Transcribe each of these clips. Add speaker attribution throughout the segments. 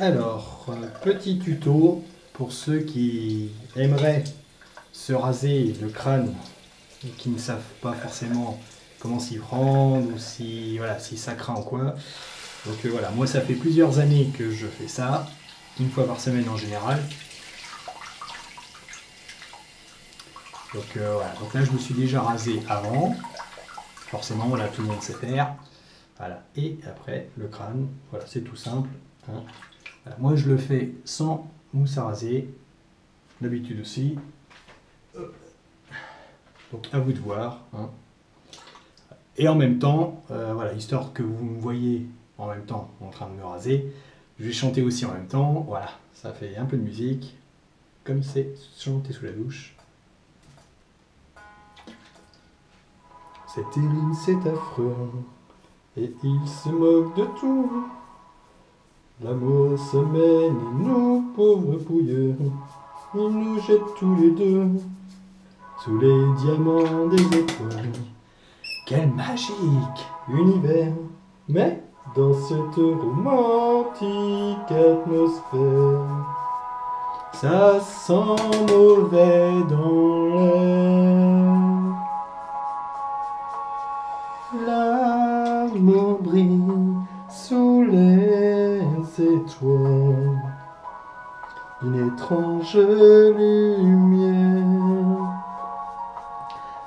Speaker 1: Alors, petit tuto pour ceux qui aimeraient se raser le crâne et qui ne savent pas forcément comment s'y prendre ou si, voilà, si ça craint ou quoi. Donc voilà, moi ça fait plusieurs années que je fais ça, une fois par semaine en général. Donc voilà, donc là je me suis déjà rasé avant, forcément voilà, tout le monde sait faire. Voilà, et après le crâne, voilà, c'est tout simple, hein. Voilà, moi je le fais sans mousse à raser, d'habitude aussi. Donc à vous de voir, hein. Et en même temps, voilà, histoire que vous me voyez en même temps en train de me raser, je vais chanter aussi en même temps. Voilà, ça fait un peu de musique, comme c'est chanter sous la douche. C'est terrible, c'est affreux, et il se moque de tout. L'amour se mène et nous, pauvres pouilleux, il nous jette tous les deux sous les diamants des étoiles. Quel magique univers, mais dans cette romantique atmosphère, ça sent mauvais dans l'air. L'amour brille sous les étoiles, une étrange lumière.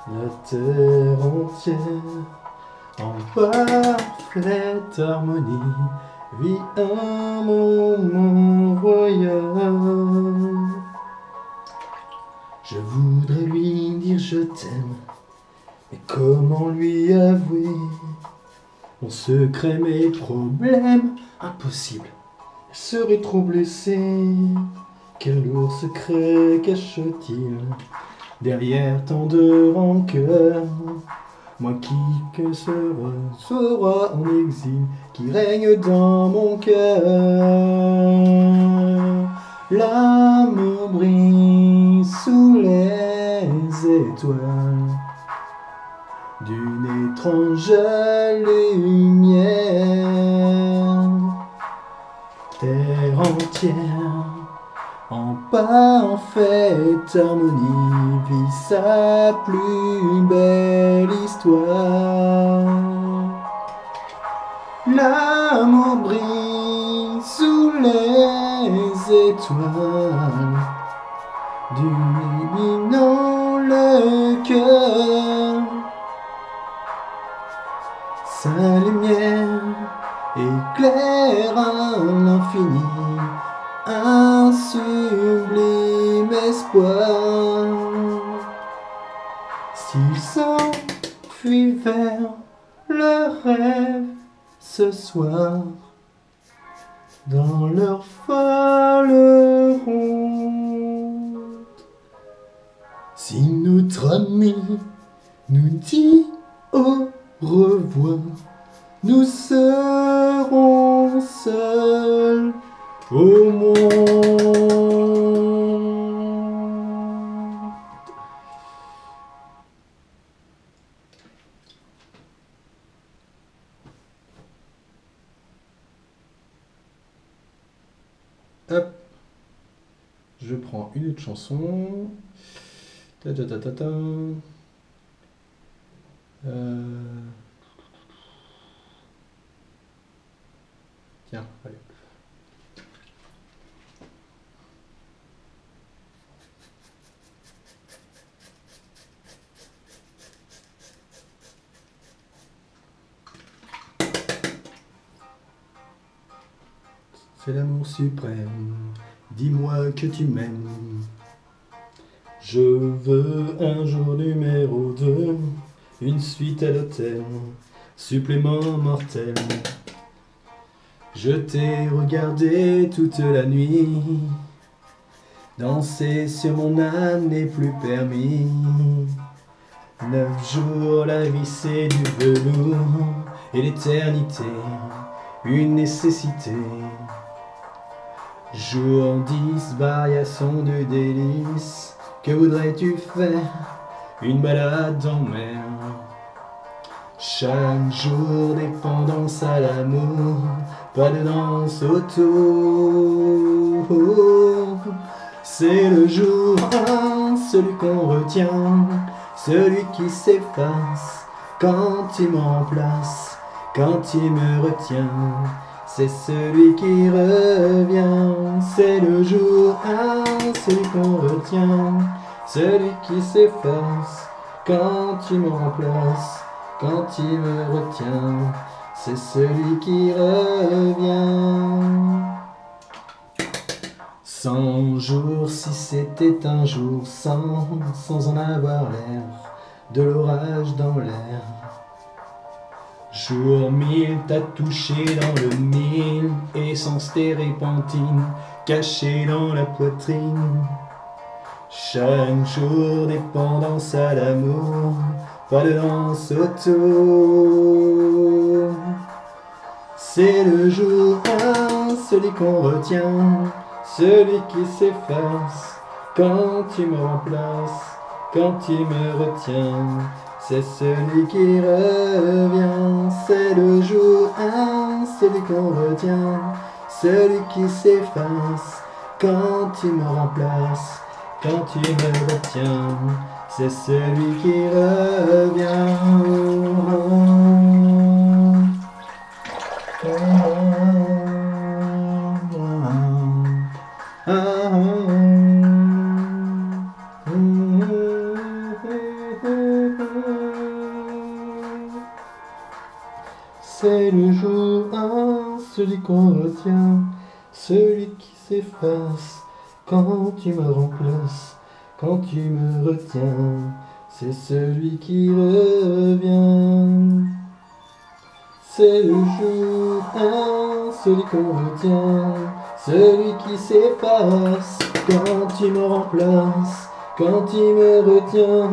Speaker 1: La terre entière, en parfaite harmonie, vit un moment royal. Je voudrais lui dire je t'aime, mais comment lui avouer mon secret, mes problèmes? Impossible, elle serait trop blessée. Quel lourd secret cache-t-il derrière tant de rancœur? Moi qui que ce roi en exil qui règne dans mon cœur. L'amour brille sous les étoiles d'une étrange lumière. Terre entière en parfaite harmonie vit sa plus belle histoire. L'amour brille sous les étoiles, illuminant le cœur. Sa lumière éclaire à l'infini un sublime espoir. S'ils s'enfuient vers le rêve ce soir, dans leur folle route, si notre ami nous dit au revoir, nous serons seuls au monde. Hop, je prends une autre chanson. Ta ta ta ta ta. Tiens, allez. C'est l'amour suprême, dis-moi que tu m'aimes. Je veux un jour numéro 2, une suite à l'hôtel, supplément mortel. Je t'ai regardé toute la nuit, danser sur mon âme n'est plus permis. 9 jours, la vie c'est du velours, et l'éternité, une nécessité. Jour 10, variation de délices, que voudrais-tu faire? Une balade en mer. Chaque jour, dépendance à l'amour, pas de danse autour. C'est le jour 1, celui qu'on retient, celui qui s'efface quand il me remplace, quand il me retient. C'est celui qui revient, c'est le jour 1, celui qu'on retient, celui qui s'efface quand il me remplace, quand il me retient. C'est celui qui revient. 100 jours si c'était un jour sans en avoir l'air, de l'orage dans l'air. Jour 1000, t'as touché dans le mille, essence térébenthine, cachée dans la poitrine. Chaque jour dépendance à l'amour, pas de danse autour. C'est le jour 1, celui qu'on retient, celui qui s'efface quand il me remplace, quand il me retient. C'est celui qui revient, c'est le jour 1, celui qu'on retient, celui qui s'efface quand il me remplace, quand il me retient. C'est celui qui revient. C'est le jour 1, celui qu'on retient, celui qui s'efface quand tu me remplaces, quand tu me retiens. C'est celui qui revient. C'est le jour 1, celui qu'on retient, celui qui s'efface quand tu me remplaces, quand tu me retiens.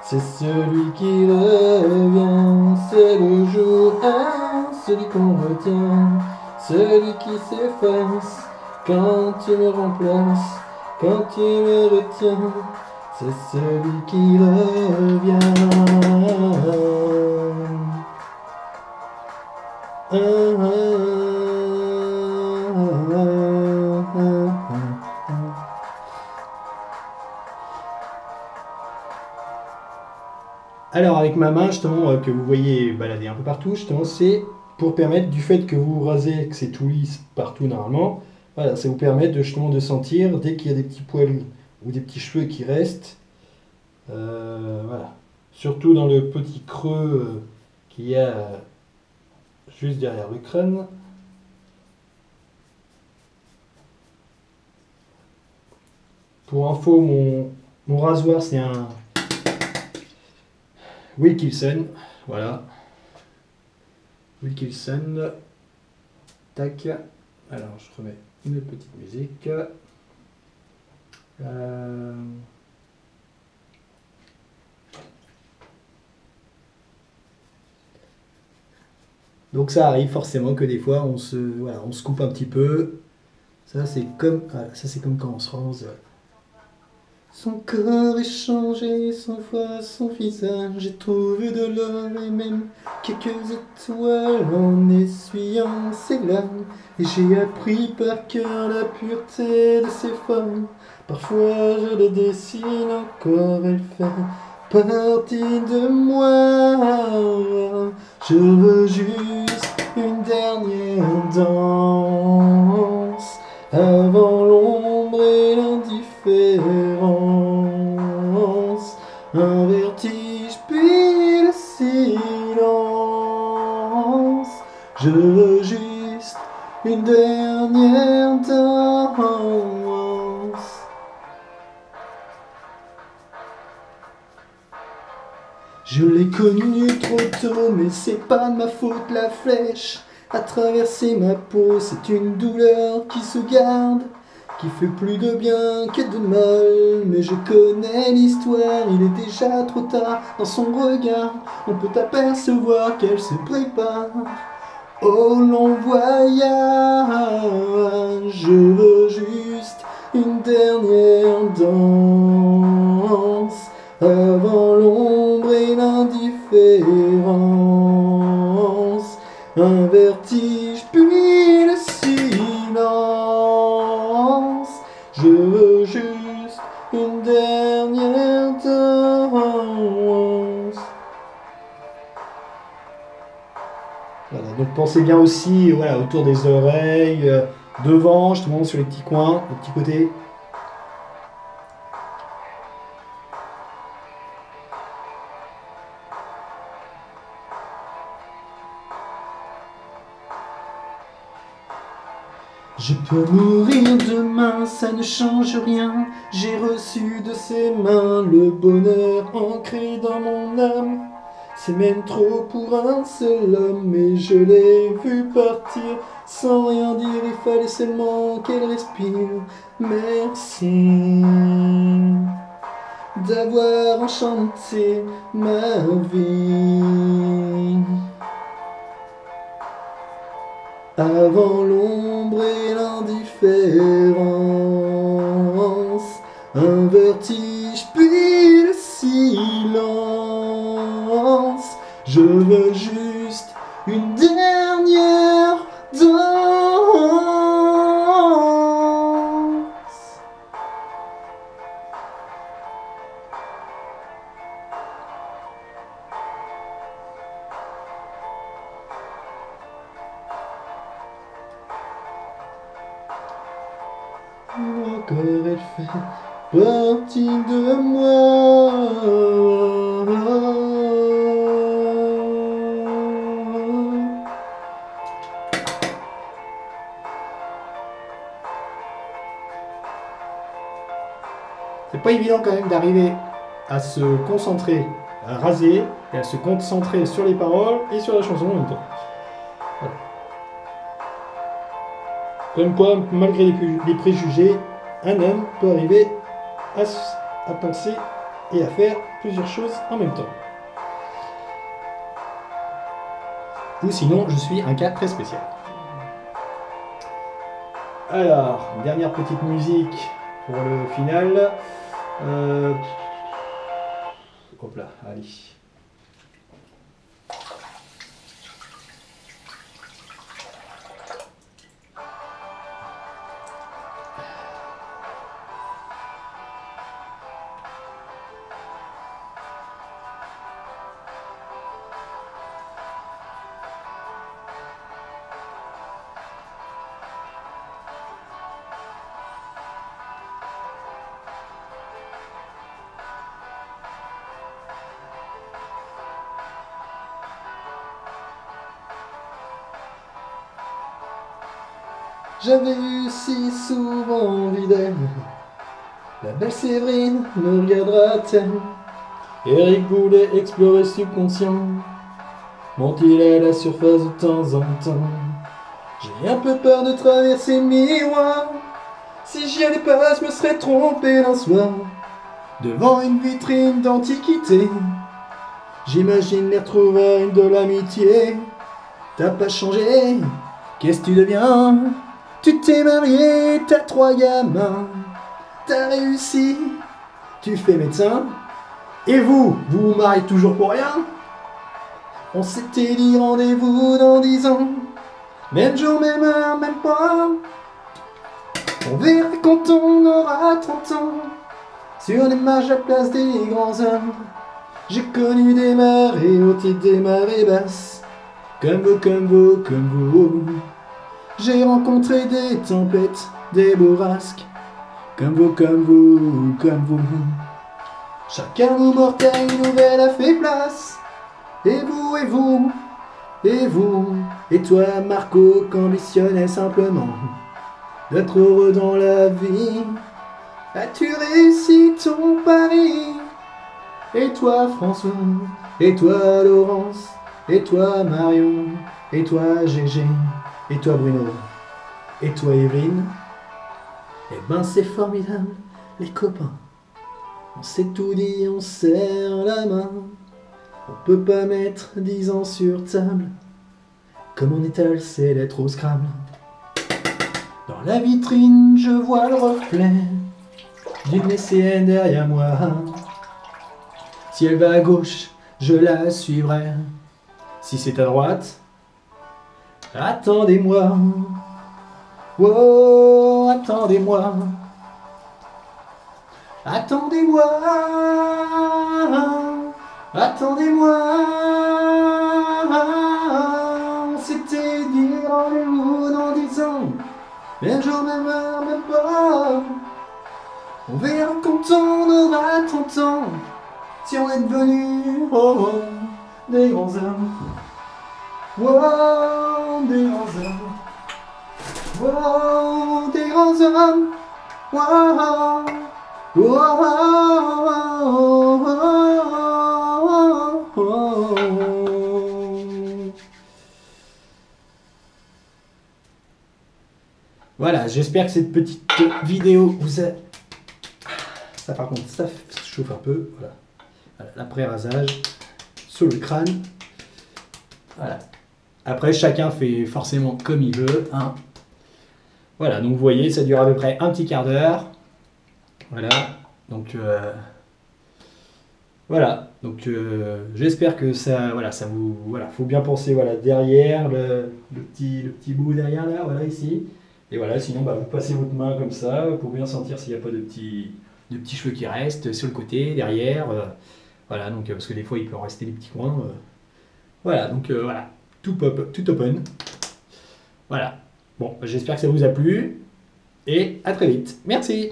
Speaker 1: C'est celui qui revient, c'est le jour 1, celui qu'on retient, celui qui s'efface quand tu me remplaces, quand tu me retiens. C'est celui qui revient. Alors avec ma main justement que vous voyez balader un peu partout, justement c'est pour permettre, du fait que vous rasez, que c'est tout lisse partout normalement, voilà, ça vous permet de, justement de sentir dès qu'il y a des petits poils ou des petits cheveux qui restent, voilà, surtout dans le petit creux qu'il y a juste derrière le crâne. Pour info, mon rasoir c'est un Wilkinson, voilà. Wilkinson. Tac. Alors je remets une petite musique. Donc ça arrive forcément que des fois on se coupe un petit peu. Ça c'est comme, voilà, ça c'est comme quand on se rase. Son corps est changé, son voix, son visage, j'ai trouvé de l'or et même quelques étoiles en essuyant ses larmes. Et j'ai appris par cœur la pureté de ses formes. Parfois je le dessine encore, elle fait partie de moi. Je veux juste une dernière danse avant l'ombre et l'indifférence, un vertige puis le silence. Je veux juste une dernière danse. Je l'ai connue trop tôt, mais c'est pas de ma faute, la flèche a traversé ma peau, c'est une douleur qui se garde, qui fait plus de bien que de mal. Mais je connais l'histoire, il est déjà trop tard. Dans son regard, on peut apercevoir qu'elle se prépare au long voyage. Je veux juste une dernière danse avant l'ombre et l'indifférence, un vertige puis Donc pensez bien aussi voilà, autour des oreilles, devant, je te montre sur les petits coins, les petits côtés. Je peux mourir demain, ça ne change rien. J'ai reçu de ses mains le bonheur ancré dans mon âme. C'est même trop pour un seul homme, et je l'ai vu partir sans rien dire. Il fallait seulement qu'elle respire. Merci d'avoir enchanté ma vie. Avant l'ombre et l'indifférence, un vertige puis le silence. Je veux juste une dernière danse. Encore elle fait partie de moi. C'est pas évident quand même d'arriver à se concentrer, à raser et à se concentrer sur les paroles et sur la chanson en même temps. Voilà. Comme quoi, malgré les préjugés, un homme peut arriver à penser et à faire plusieurs choses en même temps. Ou sinon, je suis un cas très spécial. Alors, dernière petite musique pour le final. Hop là, allez. J'avais eu si souvent envie d'elle. La belle Séverine me regardera-t-elle? Eric voulait explorer le subconscient. Monte-t-il à la surface de temps en temps? J'ai un peu peur de traverser le miroir. Si j'y allais pas, je me serais trompé d'un soir. Devant une vitrine d'antiquité, j'imagine les retrouvailles de l'amitié. T'as pas changé, qu'est-ce que tu deviens? Tu t'es marié, t'as 3 gamins. T'as réussi, tu fais médecin. Et vous vous mariez toujours pour rien? On s'était dit rendez-vous dans 10 ans. Même jour, même heure, même point. On verra quand on aura 30 ans. Sur les marges à place des grands hommes. J'ai connu des marées hautes et des marées basses. Comme vous, comme vous, comme vous. J'ai rencontré des tempêtes, des bourrasques. Comme vous, comme vous, comme vous. Chacun nous mortels nouvelle a fait place. Et vous, et vous, et vous. Et toi, Marco, qu'ambitionnais simplement d'être heureux dans la vie. As-tu réussi ton pari? Et toi, François, et toi, Laurence, et toi, Marion, et toi, Gégé, et toi, Bruno, et toi, Evelyne. Eh ben, c'est formidable, les copains. On s'est tout dit, on serre la main. On peut pas mettre 10 ans sur table. Comme on étale ses lettres au Scrabble. Dans la vitrine, je vois le reflet d'une lycéenne derrière moi. Si elle va à gauche, je la suivrai. Si c'est à droite, attendez-moi. Oh, attendez-moi. Attendez-moi. Attendez-moi. On s'était rendez-vous dans 10 ans. Même jour, même heure, même pas. On verra quand on aura 30 ans. Si on est devenu des grands hommes. Wow, des grands hommes. Wow, des grands hommes. Wow, Voilà, j'espère que cette petite vidéo vous a... Ça par contre, ça chauffe un peu. Voilà, voilà l'après-rasage sur le crâne. Voilà. Après, chacun fait forcément comme il veut. Hein. Voilà, donc vous voyez, ça dure à peu près un petit quart d'heure. Voilà, donc voilà, donc j'espère que ça, voilà, ça vous, voilà, faut bien penser, voilà, derrière le petit bout derrière là, voilà ici. Et voilà, sinon, bah, vous passez votre main comme ça pour bien sentir s'il n'y a pas de petits cheveux qui restent sur le côté, derrière. Voilà, donc parce que des fois il peut en rester des petits coins. Voilà, donc voilà, tout pop, tout open. Voilà. Bon, j'espère que ça vous a plu et à très vite. Merci.